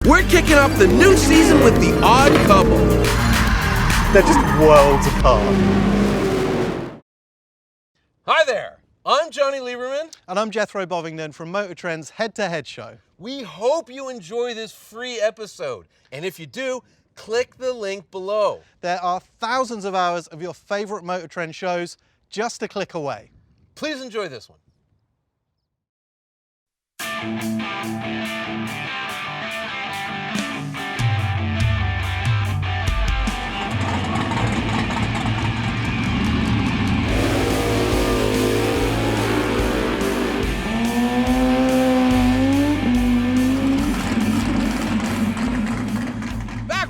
We're kicking off the new season with The Odd Couple. They're just worlds apart. Hi there, I'm Johnny Lieberman. And I'm Jethro Bovingdon from MotorTrend's Head-to-Head show. We hope you enjoy this free episode. And if you do, click the link below. There are thousands of hours of your favorite MotorTrend shows just a click away. Please enjoy this one.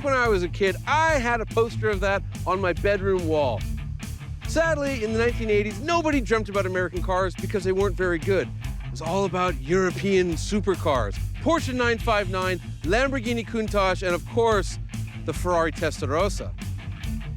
When I was a kid, I had a poster of that on my bedroom wall. Sadly, in the 1980s, nobody dreamt about American cars because they weren't very good. It was all about European supercars. Porsche 959, Lamborghini Countach, and of course, the Ferrari Testarossa.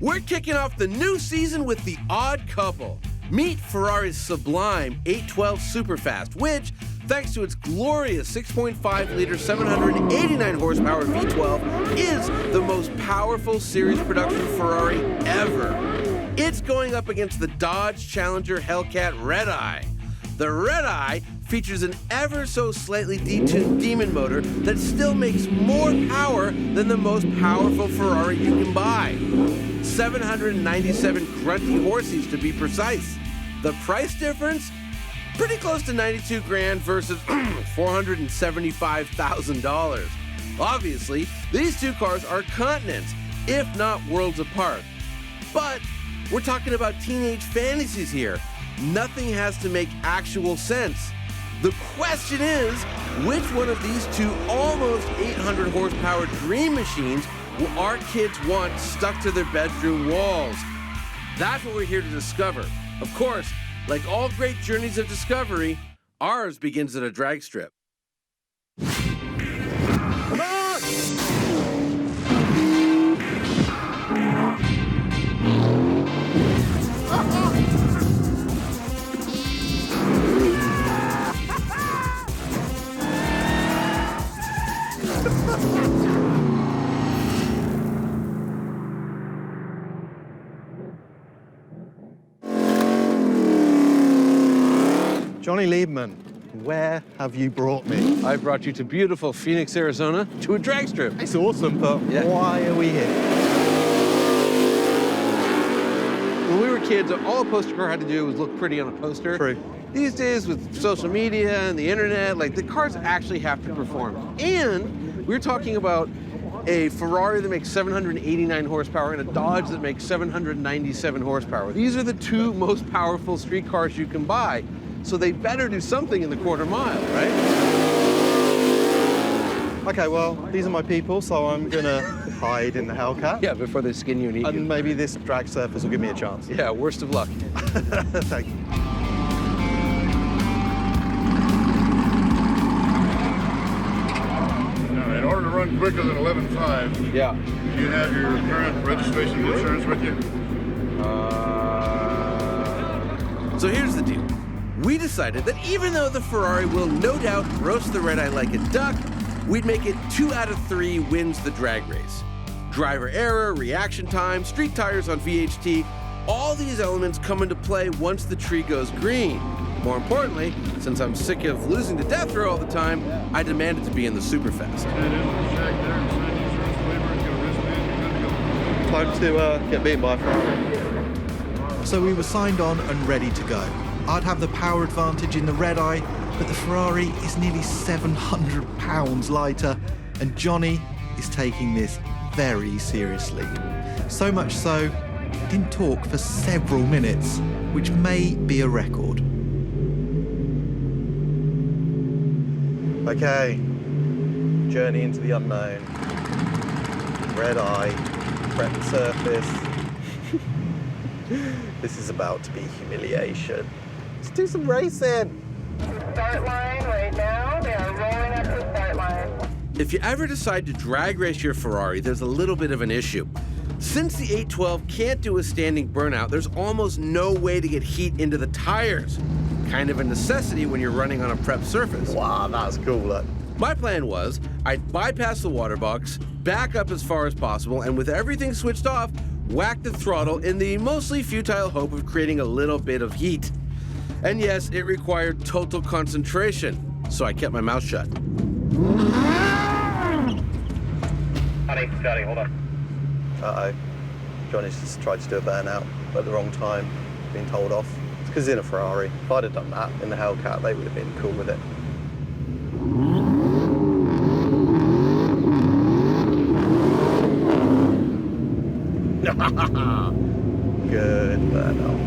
We're kicking off the new season with The Odd Couple. Meet Ferrari's sublime 812 Superfast, which, thanks to its glorious 6.5-liter, 789 horsepower V12, is the most powerful series production Ferrari ever. It's going up against the Dodge Challenger Hellcat Redeye. The Redeye features an ever so slightly detuned Demon motor that still makes more power than the most powerful Ferrari you can buy. 797 grunty horses to be precise. The price difference? Pretty close to 92 grand versus $475,000. Obviously, these two cars are continents, if not worlds apart. But we're talking about teenage fantasies here. Nothing has to make actual sense. The question is, which one of these two almost 800 horsepower dream machines will our kids want stuck to their bedroom walls? That's what we're here to discover. Of course, like all great journeys of discovery, ours begins at a drag strip. Come on! Johnny Lieberman, where have you brought me? I brought you to beautiful Phoenix, Arizona, to a drag strip. It's awesome, but why are we here? When we were kids, all a poster car had to do was look pretty on a poster. True. These days, with social media and the internet, like, the cars actually have to perform. And we're talking about a Ferrari that makes 789 horsepower and a Dodge that makes 797 horsepower. These are the two most powerful street cars you can buy. So they better do something in the quarter mile, right? Okay, well, these are my people, so I'm gonna hide in the Hellcat. Yeah, before they skin you and eat you. And maybe this drag surface will give me a chance. Yeah, worst of luck. Thank you. Now, in order to run quicker than 11.5, Yeah. do you have your current registration and insurance with you? So here's the deal. We decided that even though the Ferrari will no doubt roast the Redeye like a duck, we'd make it 2 out of 3 wins the drag race. Driver error, reaction time, street tires on VHT, all these elements come into play once the tree goes green. More importantly, since I'm sick of losing to death row all the time, I demanded to be in the Superfast. Check there and sign the insurance waiver and get a wristband. You're good to go. Time to get beaten by a Ferrari. So we were signed on and ready to go. I'd have the power advantage in the Redeye, but the Ferrari is nearly 700 pounds lighter, and Johnny is taking this very seriously. So much so, he didn't talk for several minutes, which may be a record. Okay, journey into the unknown. Redeye, prep surface. This is about to be humiliation. Let's do some racing. Start line right now. They are rolling up to the start line. If you ever decide to drag race your Ferrari, there's a little bit of an issue. Since the 812 can't do a standing burnout, there's almost no way to get heat into the tires. Kind of a necessity when you're running on a prep surface. Wow, that's cool, look. My plan was I'd bypass the water box, back up as far as possible, and with everything switched off, whack the throttle in the mostly futile hope of creating a little bit of heat. And yes, it required total concentration, so I kept my mouth shut. Johnny, hold on. Uh-oh. Johnny's just tried to do a burnout, but at the wrong time, being told off. It's because he's in a Ferrari. If I'd have done that in the Hellcat, they would have been cool with it. Good burnout.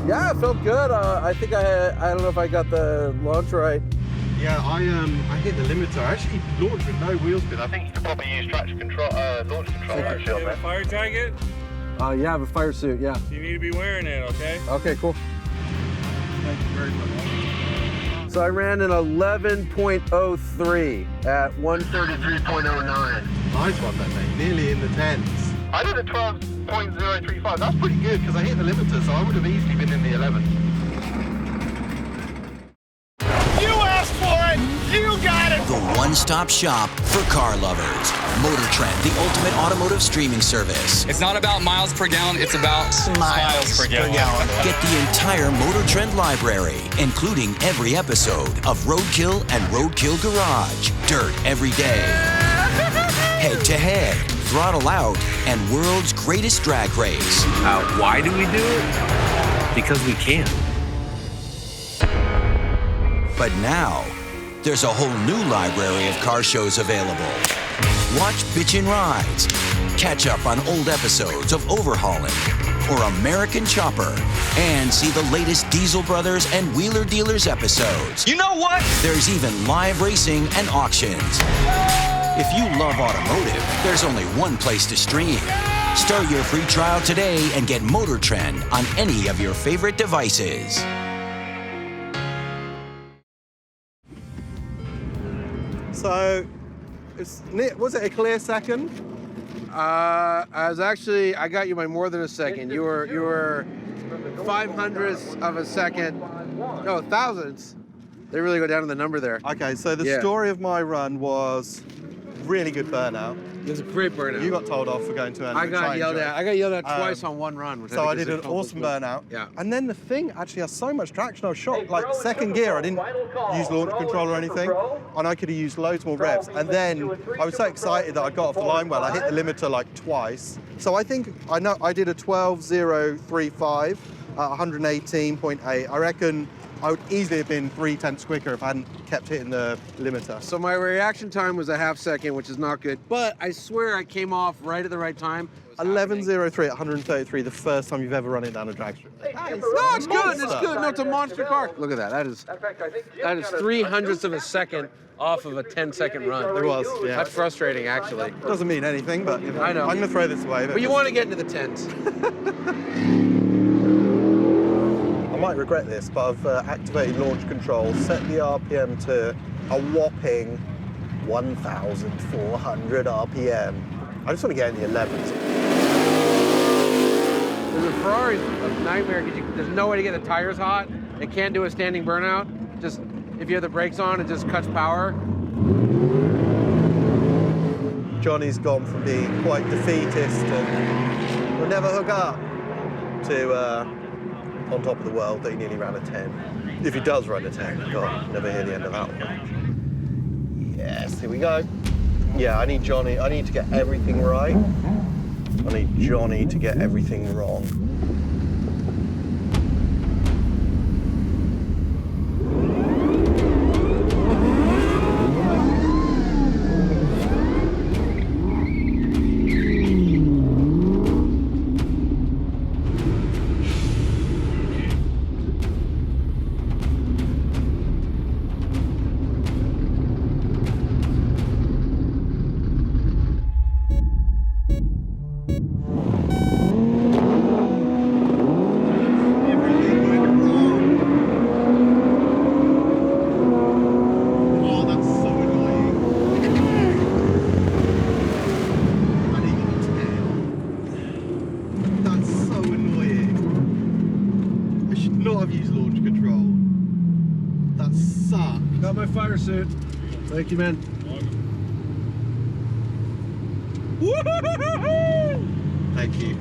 Yeah, it felt good. I think I don't know if I got the launch right. Yeah, I hit the limiter. I actually launched with no wheel spin. I think you could probably use traction control, launch control actually on You have a that. fire jacket? Yeah, I have a fire suit, yeah. You need to be wearing it, okay? Okay, cool. Thank you very much. So I ran an 11.03 at 133.09. Nice one then, mate. Nearly in the tens. I did a 12.035. That's pretty good because I hit the limiter, so I would have easily been in the 11. You asked for it! You got it! The one-stop shop for car lovers. MotorTrend, the ultimate automotive streaming service. It's not about miles per gallon, it's about miles per gallon. Get the entire MotorTrend library, including every episode of Roadkill and Roadkill Garage, Dirt Every Day, Head to Head, Throttle Out, and World's Greatest Drag Race. Why do we do it? Because we can. But now, there's a whole new library of car shows available. Watch Bitchin' Rides, catch up on old episodes of Overhauling or American Chopper, and see the latest Diesel Brothers and Wheeler Dealers episodes. You know what? There's even live racing and auctions. If you love automotive, there's only one place to stream. Start your free trial today and get MotorTrend on any of your favorite devices. So, was it a clear second? I got you by more than a second. You were 500ths of a second. No, thousandths. They really go down to the number there. Okay, so the Yeah. story of my run was really good burnout. It was a great burnout. You got told off for going to I got yelled at. I got yelled at twice on one run. Which So I think did is an accomplishment. awesome burnout. Yeah. And then the thing actually has so much traction, I was shocked. Like second gear, I didn't use launch control or anything, and I could have used loads more revs. And then I was so excited that I got off the line well. I hit the limiter like twice. So I think I did a 12.035 at 118.8. I reckon I would easily have been 3/10 quicker if I hadn't kept hitting the limiter. So my reaction time was a half second, which is not good. But I swear I came off right at the right time. 11.03 at 133, the first time you've ever run it down a drag strip. No, it's good. It's good. No, it's a monster car. Look at that. That is 300ths of a second off of a 10-second run. It was, yeah. That's frustrating, actually. Doesn't mean anything, but you know, I know. I'm gonna throw this away. But you want to get into the 10s. I might regret this, but I've activated launch control, set the RPM to a whopping 1,400 RPM. I just want to get in the 11s. The Ferrari's a nightmare because there's no way to get the tires hot. It can't do a standing burnout. Just if you have the brakes on, it just cuts power. Johnny's gone from being quite defeatist and will never hook up to on top of the world that he nearly ran a 10. If he does run a 10, God, never hear the end of that one. Yes, here we go. Yeah, I need Johnny. I need to get everything right. I need Johnny to get everything wrong. fire suit. Thank you, man. Thank you.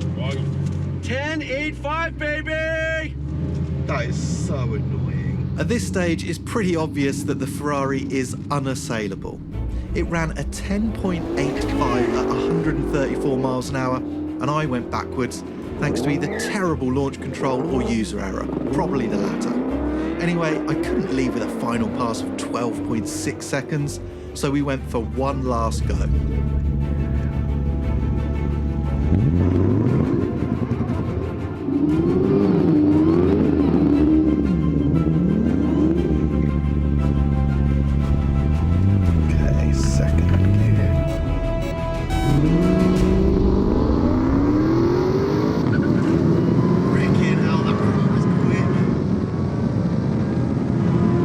10.85, baby! That is so annoying. At this stage, it's pretty obvious that the Ferrari is unassailable. It ran a 10.85 at 134 miles an hour, and I went backwards thanks to either terrible launch control or user error, probably the latter. Anyway, I couldn't leave with a final pass of 12.6 seconds, so we went for one last go. Okay, second gear. Freaking hell, that car was quick.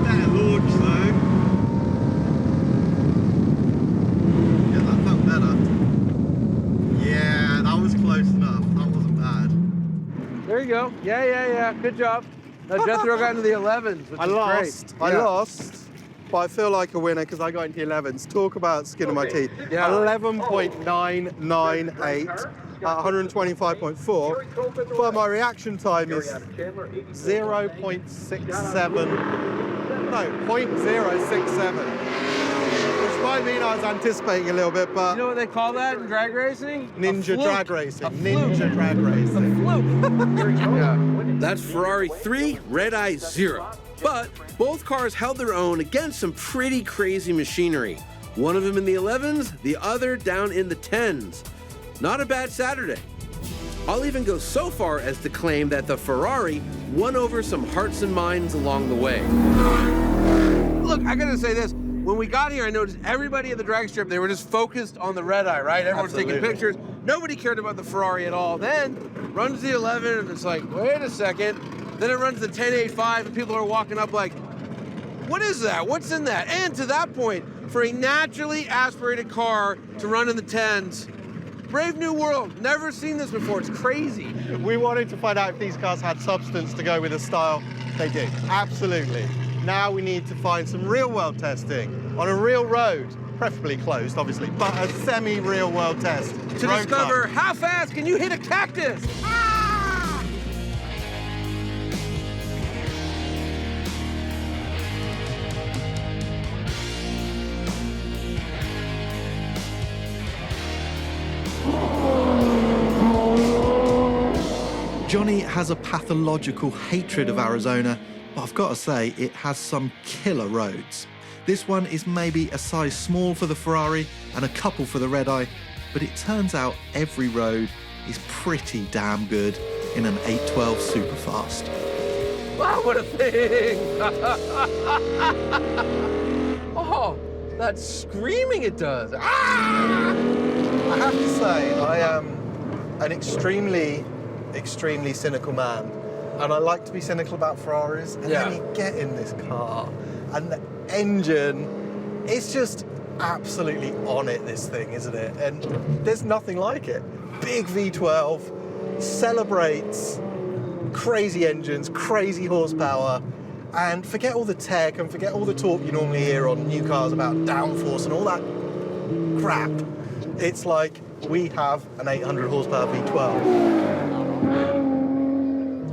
Better launch though. Yeah, that felt better. Yeah, that was close enough. That wasn't bad. There you go. Yeah. Good job. Jethro got into the 11s, which I is lost. great. I lost, but I feel like a winner because I got into the 11s. Talk about skin of my teeth. Yeah. 11.998 at 125.4, but my reaction time is 0.67. No, 0.067. Which might mean I was anticipating a little bit, but You know what they call that in drag racing? ninja A fluke. drag racing. A Ninja fluke. drag racing. Yeah. That's Ferrari 3, Redeye 0. But both cars held their own against some pretty crazy machinery. One of them in the 11s, the other down in the 10s. Not a bad Saturday. I'll even go so far as to claim that the Ferrari won over some hearts and minds along the way. Look, I gotta say this. When we got here, I noticed everybody at the drag strip, they were just focused on the Redeye, right? Everyone's taking pictures. Nobody cared about the Ferrari at all. Then runs the 11, and it's like, wait a second. Then it runs the 10.85, and people are walking up like, what is that? What's in that? And to that point, for a naturally aspirated car to run in the 10s, brave new world. Never seen this before. It's crazy. We wanted to find out if these cars had substance to go with the style. They did, absolutely. Now we need to find some real-world testing on a real road, preferably closed, obviously, but a semi-real-world test. To Road discover time. how fast can you hit a cactus? Johnny has a pathological hatred of Arizona, but I've got to say, it has some killer roads. This one is maybe a size small for the Ferrari and a couple for the Redeye, but it turns out every road is pretty damn good in an 812 Superfast. Wow, what a thing! Oh, that screaming it does. Ah! I have to say, I am an extremely cynical man, and I like to be cynical about Ferraris, and then you get in this car, and the engine, it's just absolutely on it, this thing, isn't it? And there's nothing like it. Big V12, celebrates crazy engines, crazy horsepower, and forget all the tech and forget all the talk you normally hear on new cars about downforce and all that crap. It's like we have an 800 horsepower V12.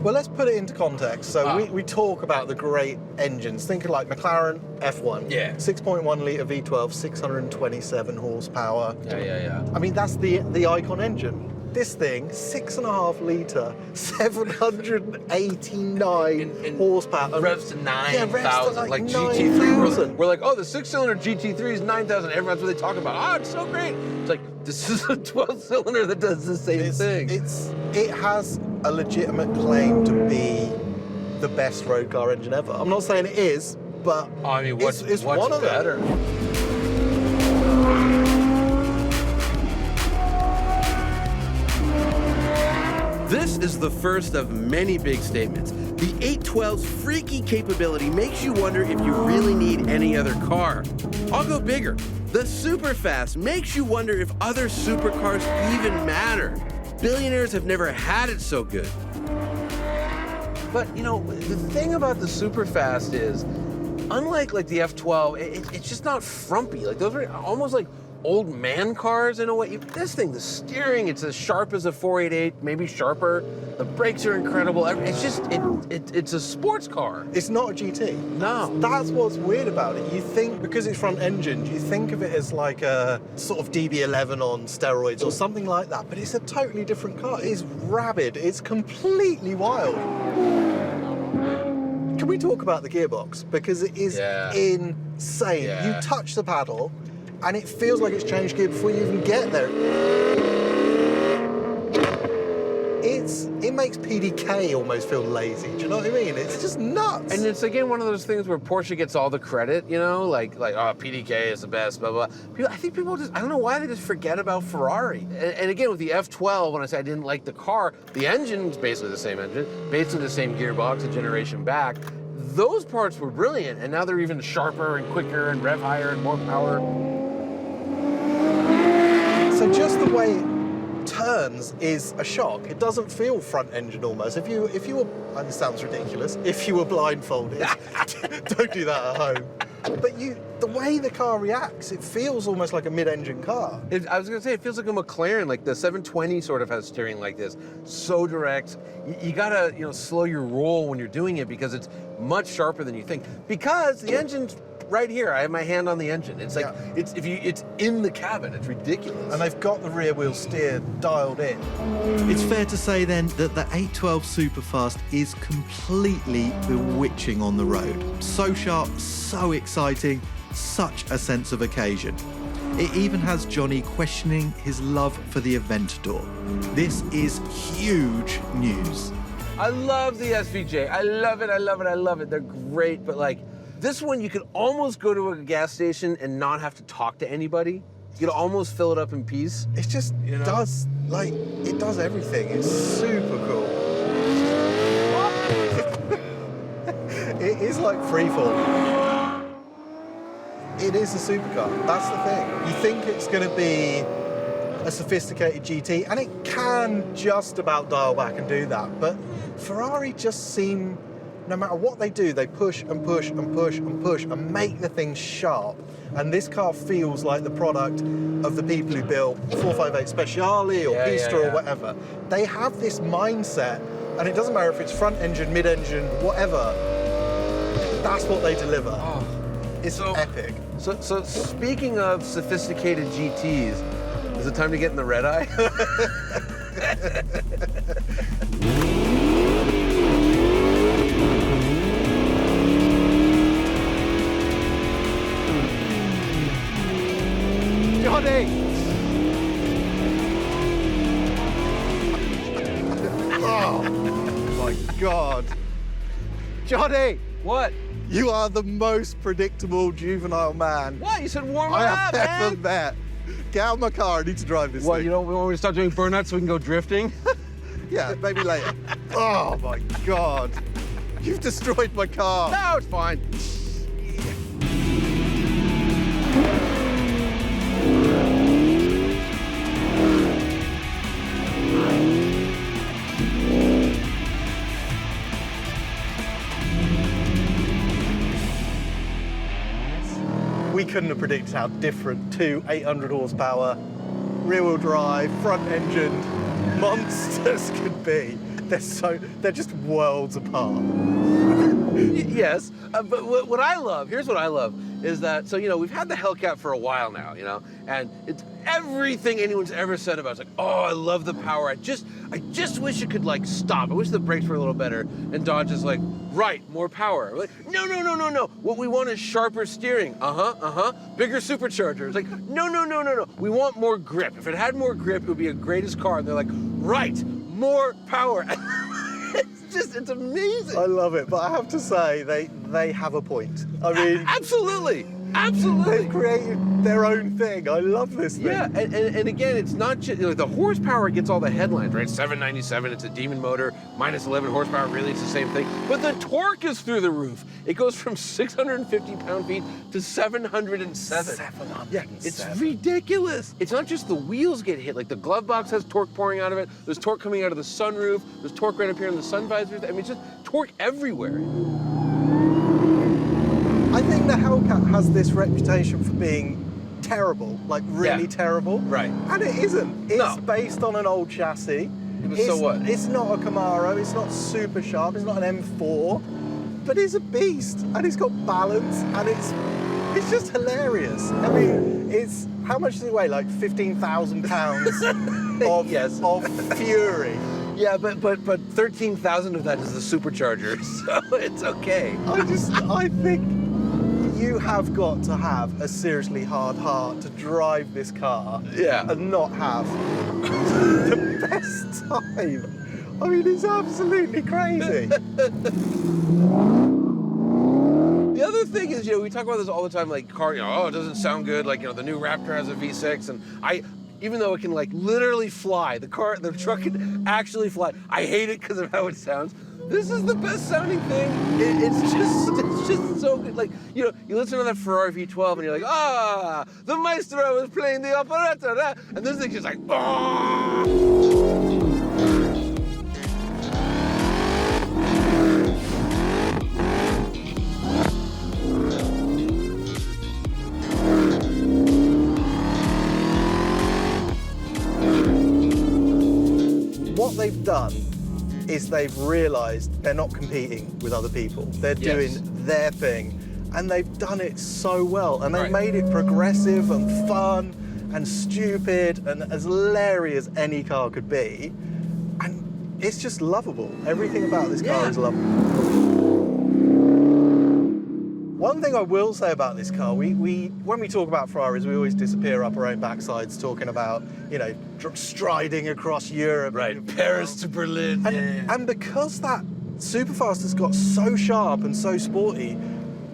Well, let's put it into context. So we talk about the great engines. Think of like McLaren F1. Yeah. 6.1 litre V12, 627 horsepower. Yeah. I mean, that's the icon engine. This thing, 6.5 litre, 789 horsepower. Revs to 9,000. Yeah, revs to like GT3. We're like, oh, the 6-cylinder GT3 is 9,000. Everyone's what they talk about. Oh, it's so great. It's like, this is a 12-cylinder that does the same thing. It has a legitimate claim to be the best road car engine ever. I'm not saying it is, but I mean, what's one of better? them. This is the first of many big statements. The 812's freaky capability makes you wonder if you really need any other car. I'll go bigger. The Superfast makes you wonder if other supercars even matter. Billionaires have never had it so good. But, you know, the thing about the Superfast is unlike like the F12, it's just not frumpy. Like those are almost like old man cars in a way. This thing, the steering, it's as sharp as a 488, maybe sharper. The brakes are incredible. It's just, it's a sports car. It's not a GT. No. That's what's weird about it. You think, because it's front engined, you think of it as like a sort of DB11 on steroids or something like that, but it's a totally different car. It's rabid. It's completely wild. Can we talk about the gearbox? Because it is insane. Yeah. You touch the paddle, and it feels like it's changed gear before you even get there. It makes PDK almost feel lazy. Do you know what I mean? It's just nuts. And it's again one of those things where Porsche gets all the credit, you know, like oh, PDK is the best, blah blah. I think people just, I don't know why they just forget about Ferrari. And again with the F12, when I say I didn't like the car, the engine's basically the same engine, basically the same gearbox a generation back. Those parts were brilliant, and now they're even sharper and quicker and rev higher and more power. So just the way it turns is a shock. It doesn't feel front engine almost. If you were, and this sounds ridiculous, if you were blindfolded, don't do that at home. But the way the car reacts, it feels almost like a mid-engine car. I was gonna say, it feels like a McLaren, like the 720 sort of has steering like this, so direct. You gotta, slow your roll when you're doing it because it's much sharper than you think. Because the engine's right here. I have my hand on the engine. It's like, it's in the cabin. It's ridiculous. And they've got the rear wheel steer dialed in. It's fair to say then that the 812 Superfast is completely bewitching on the road. So sharp, so exciting, such a sense of occasion. It even has Johnny questioning his love for the Aventador. This is huge news. I love the SVJ. I love it, I love it, I love it. They're great, but like, this one you could almost go to a gas station and not have to talk to anybody. You could almost fill it up in peace. It just does, like, it does everything. It's super cool. It is like freefall. It is a supercar. That's the thing. You think it's going to be a sophisticated GT, and it can just about dial back and do that. But Ferrari just seem, no matter what they do, they push and push and push and push and make the thing sharp. And this car feels like the product of the people who built 458 Speciale or Pista or whatever. They have this mindset, and it doesn't matter if it's front engine, mid engine, whatever. That's what they deliver. Oh. It's so epic. So speaking of sophisticated GTs, is it time to get in the Redeye? Johnny! Oh my God. Johnny! What? You are the most predictable juvenile man What? You said warm I up, have ever man. met. Get out of my car, I need to drive this What, thing. you don't want me to stop doing burnouts so we can go drifting? Yeah, maybe later. Oh my God. You've destroyed my car. No, it's fine. We couldn't have predicted how different two 800 horsepower, rear-wheel drive, front-engined monsters could be. They're just worlds apart. Yes, but what I love, here's what I love, is that, so, we've had the Hellcat for a while now, and it's everything anyone's ever said about it. It's like, oh, I love the power. I just wish it could, like, stop. I wish the brakes were a little better. And Dodge is like, right, more power. Like, no. What we want is sharper steering. Bigger supercharger. It's like, no. We want more grip. If it had more grip, it would be a greatest car. And they're like, right, more power. It's amazing. I love it, but I have to say, they have a point. I mean, absolutely. They've created their own thing. I love this thing. Yeah, and again, it's not just, the horsepower gets all the headlines, right? 797, it's a Demon motor, minus 11 horsepower, really it's the same thing. But the torque is through the roof. It goes from 650 pound-feet to 707. 707. Yeah, it's ridiculous. It's not just the wheels get hit, like the glove box has torque pouring out of it, there's torque coming out of the sunroof, there's torque right up here in the sun visors. I mean, it's just torque everywhere. I the Hellcat has this reputation for being terrible, like really terrible. Right. And it isn't. It's based on an old chassis. So what? It's not a Camaro, it's not super sharp, it's not an M4, but it's a beast, and it's got balance, and it's just hilarious. I mean, it's, how much does it weigh? Like 15,000 pounds of fury. Yeah, but 13,000 of that is the supercharger, so it's okay. I think you have got to have a seriously hard heart to drive this car and not have the best time. I mean, it's absolutely crazy. The other thing is, we talk about this all the time, like car, oh, it doesn't sound good. Like, the new Raptor has a V6, and even though it can like literally fly, the truck can actually fly. I hate it because of how it sounds. This is the best sounding thing. It's just so good. Like, you listen to that Ferrari V12 and you're like, the maestro is playing the operetta, and this thing's just like, What they've done is they've realised they're not competing with other people. They're doing their thing, and they've done it so well, and they've made it progressive and fun and stupid and as hilarious as any car could be, and it's just lovable. Everything about this car is lovable. One thing I will say about this car, when we talk about Ferraris, we always disappear up our own backsides talking about, striding across Europe. Right, Paris to Berlin. And because that Superfast has got so sharp and so sporty,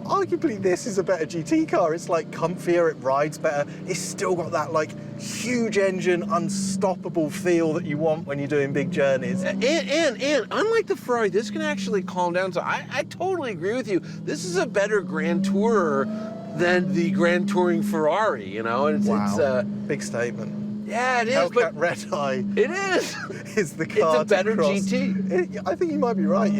arguably this is a better GT car. It's like comfier, it rides better. It's still got that like huge engine, unstoppable feel that you want when you're doing big journeys. And unlike the Ferrari, this can actually calm down. So I totally agree with you. This is a better Grand Tourer than the Grand Touring Ferrari, And it's big statement. Yeah, it is. Hellcat Redeye. It is. Is the car. It's a better GT. I think you might be right.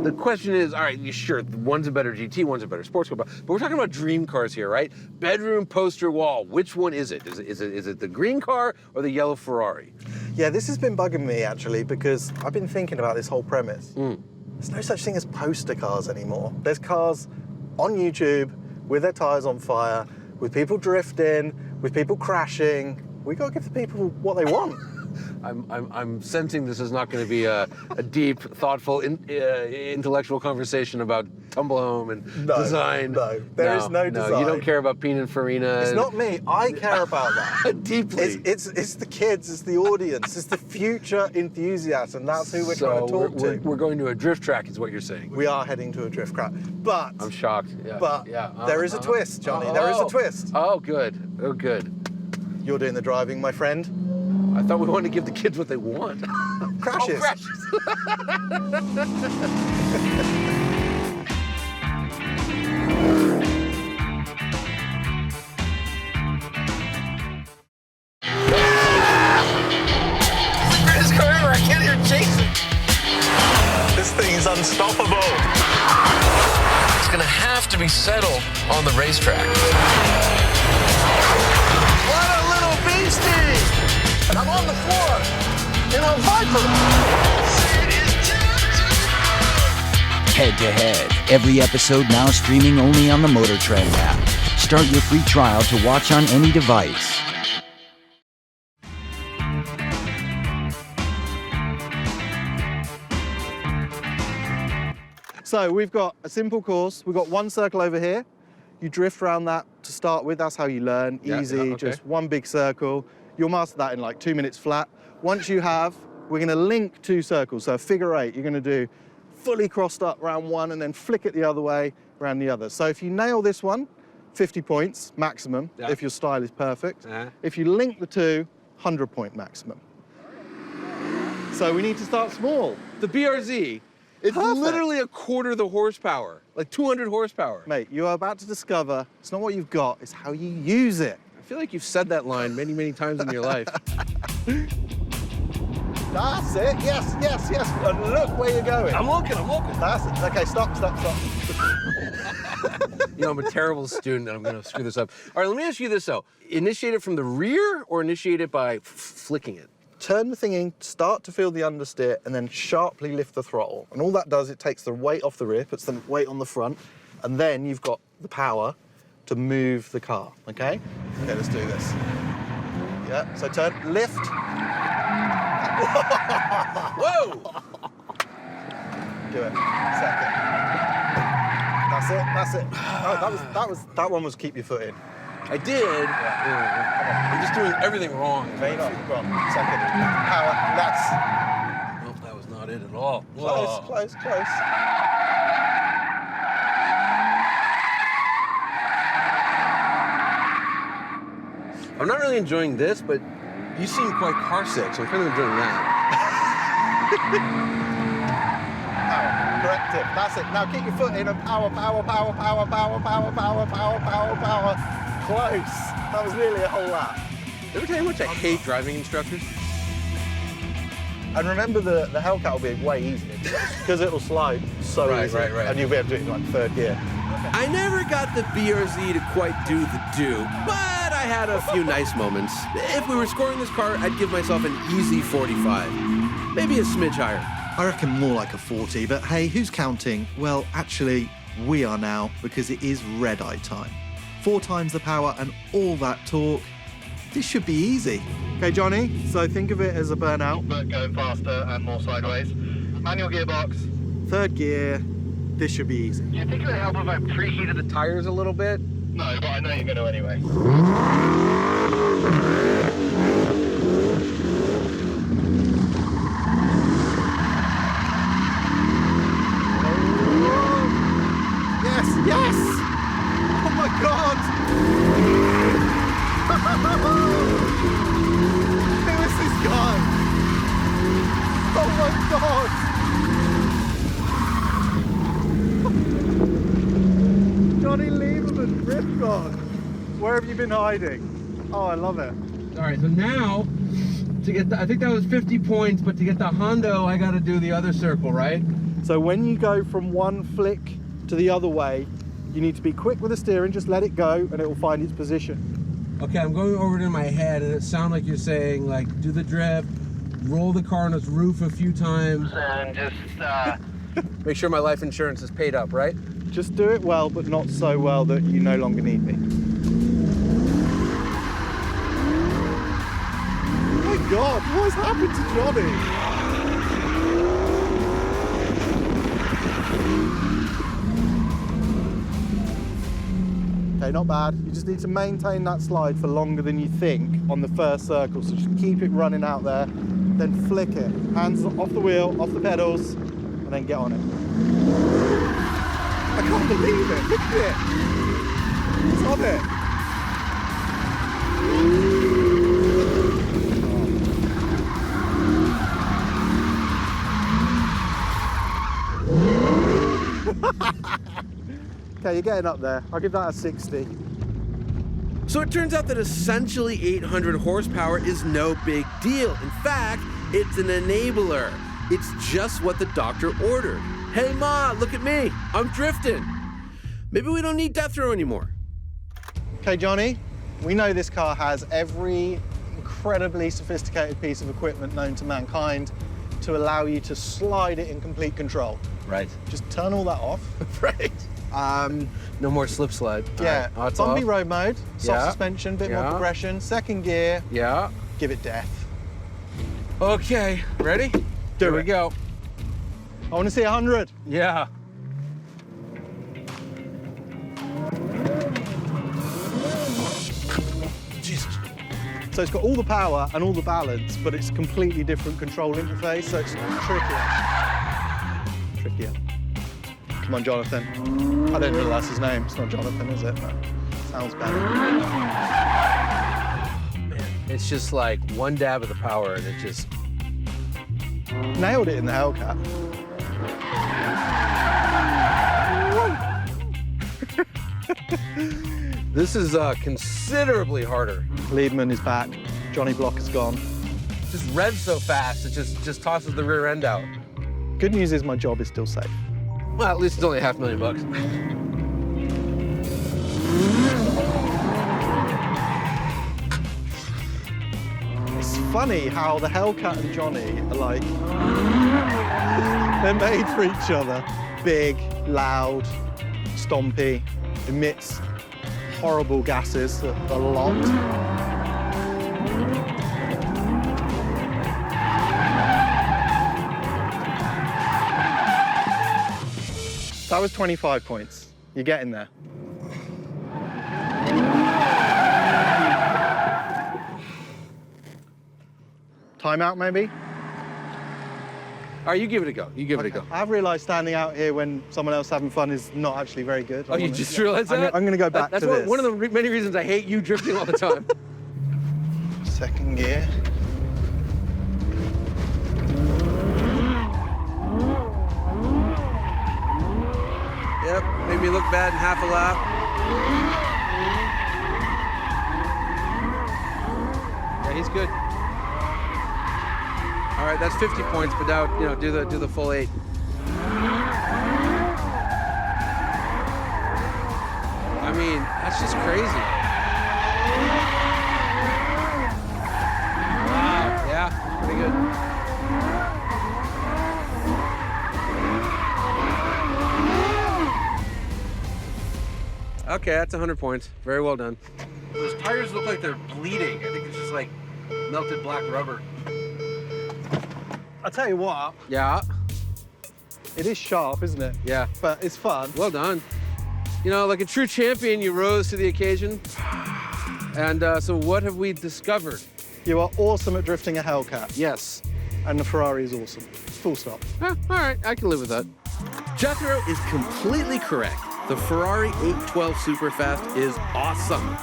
The question is, all right, sure, one's a better GT, one's a better sports car, but we're talking about dream cars here, right? Bedroom, poster, wall. Which one is it? Is it the green car or the yellow Ferrari? Yeah, this has been bugging me actually because I've been thinking about this whole premise. There's no such thing as poster cars anymore. There's cars on YouTube with their tires on fire, with people drifting, with people crashing. We gotta give the people what they want. I'm sensing this is not going to be a deep, thoughtful, intellectual conversation about tumble home and design. No, there is no design. No, you don't care about Pininfarina. It's not me. I care about that. Deeply. It's the kids, it's the audience, it's the future enthusiasts, and that's who we're trying to talk to. We're going to a drift track, is what you're saying. We are heading to a drift track, but... I'm shocked. There is a twist, Johnny. There is a twist. Oh, good. Oh, good. You're doing the driving, my friend. I thought we wanted to give the kids what they want. Crashes. Oh, crashes. Greatest car ever. I can't even chase it. This thing is unstoppable. It's gonna have to be settled on the racetrack. What a little beastie! And I'm on the floor in a Viper. Head to Head, every episode now streaming only on the MotorTrend app. Start your free trial to watch on any device. So we've got a simple course. We've got one circle over here. You drift around that to start with. That's how you learn. Easy, just one big circle. You'll master that in like 2 minutes flat. Once you have, we're gonna link two circles. So figure eight, you're gonna do fully crossed up round one and then flick it the other way around the other. So if you nail this one, 50 points maximum, if your style is perfect. If you link the two, 100-point maximum. So we need to start small. The BRZ, it's literally a quarter the horsepower, like 200 horsepower. Mate, you are about to discover it's not what you've got, it's how you use it. I feel like you've said that line many, many times in your life. That's it. Yes, yes, yes. And look where you're going. I'm looking. That's it. Okay, stop. You know, I'm a terrible student and I'm gonna screw this up. All right, let me ask you this though. Initiate it from the rear or initiate it by flicking it? Turn the thing in, start to feel the understeer, and then sharply lift the throttle. And all that does, it takes the weight off the rear, puts the weight on the front, and then you've got the power to move the car, okay? Okay, let's do this. Yeah, so turn, lift. Whoa! Do it, second. That's it. Oh, that one was keep your foot in. I did. Yeah. I'm just doing everything wrong. Main on, wrong. Second. Power, less. Nope, that was not it at all. Close. I'm not really enjoying this, but you seem quite car sick, so I'm kind of enjoying that. Power, corrective. That's it. Now keep your foot in and power. Close. That was nearly a whole lap. Did I tell you how much I hate driving instructors? And remember, the Hellcat will be way easier because it'll slide so easy. Right. And you'll be able to do it in like third gear. I never got the BRZ to quite do the do, but I had a few nice moments. If we were scoring this car, I'd give myself an easy 45. Maybe a smidge higher. I reckon more like a 40, but hey, who's counting? Well, actually, we are now, because it is Redeye time. 4 times the power and all that torque. This should be easy. Okay, Johnny, so think of it as a burnout. But going faster and more sideways. Manual gearbox. Third gear, this should be easy. Do you think it would help if I preheated the Tires a little bit? No, but I know you're going to anyway. Yes! Oh my God! Who is this guy? Oh my God! Johnny Lieberman, Ripgon. Where have you been hiding? Oh, I love it. All right, so now, to get I think that was 50 points, but to get the Hondo, I got to do the other circle, right? So when you go from one flick to the other way, you need to be quick with the steering, just let it go and it will find its position. Okay, I'm going over it in my head and it sounds like you're saying, like, do the drift, roll the car on its roof a few times. And just, make sure my life insurance is paid up, right? Just do it well, but not so well that you no longer need me. Oh my God, what has happened to Johnny? Okay, not bad. You just need to maintain that slide for longer than you think on the first circle. So just keep it running out there, then flick it. Hands off the wheel, off the pedals, and then get on it. I can't believe it. Look at it. It's on it. Okay, you're getting up there. I'll give that a 60. So it turns out that essentially 800 horsepower is no big deal. In fact, it's an enabler. It's just what the doctor ordered. Hey, Ma, look at me. I'm drifting. Maybe we don't need death row anymore. Okay, Johnny, we know this car has every incredibly sophisticated piece of equipment known to mankind to allow you to slide it in complete control. Right. Just turn all that off. Right. No more slip slide. Yeah, Right. bumpy road mode, soft Yeah. suspension, bit Yeah. more progression, second gear, Yeah. give it death. Okay, ready? Here we go. I want to see 100. Yeah. Jesus. So it's got all the power and all the balance, but it's a completely different control interface, so it's trickier. Come on, Jonathan. I don't know that's his name. It's not Jonathan, is it? No. Sounds better. Man, it's just like one dab of the power and it just... Nailed it in the Hellcat. This is considerably harder. Liebman is back. Johnny Block is gone. Just revs so fast, it just tosses the rear end out. Good news is my job is still safe. Well, at least it's only $500,000. It's funny how the Hellcat and Johnny are like, they're made for each other. Big, loud, stompy, emits horrible gases a lot. That was 25 points. You're getting there. Timeout, maybe? All right, you give it a go. You give it a go. I've realised standing out here when someone else is having fun is not actually very good. Oh, you just realised that? I'm going to go back to this. That's one of the many reasons I hate you drifting all the time. Second gear. Yep, made me look bad in half a lap. Yeah, he's good. All right, that's 50 points, but now, you know, do the full 8. I mean, that's just crazy. Wow, yeah, pretty good. Okay, that's 100 points. Very well done. Those tires look like they're bleeding. I think it's just like melted black rubber. I'll tell you what. Yeah. It is sharp, isn't it? Yeah. But it's fun. Well done. You know, like a true champion, you rose to the occasion. And so what have we discovered? You are awesome at drifting a Hellcat. Yes. And the Ferrari is awesome. Full stop. All right, I can live with that. Jethro is completely correct. The Ferrari 812 Superfast is awesome.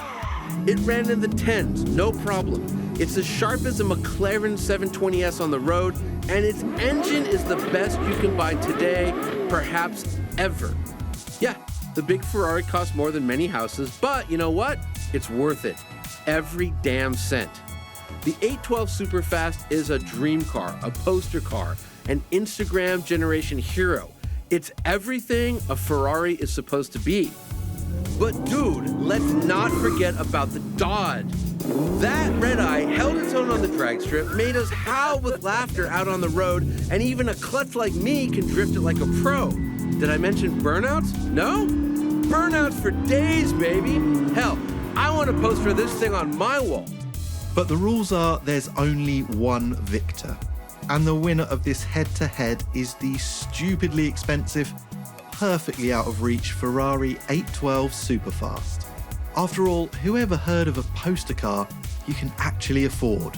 It ran in the 10s, no problem. It's as sharp as a McLaren 720S on the road, and its engine is the best you can buy today, perhaps ever. Yeah, the big Ferrari costs more than many houses, but you know what? It's worth it. Every damn cent. The 812 Superfast is a dream car, a poster car, an Instagram generation hero. It's everything a Ferrari is supposed to be. But dude, let's not forget about the Dodge. That Redeye held its own on the drag strip, made us howl with laughter out on the road, and even a klutz like me can drift it like a pro. Did I mention burnouts? No? Burnouts for days, baby. Hell, I want a poster of this thing on my wall. But the rules are there's only one victor. And the winner of this head-to-head is the stupidly expensive, perfectly out of reach Ferrari 812 Superfast. After all, whoever heard of a poster car you can actually afford?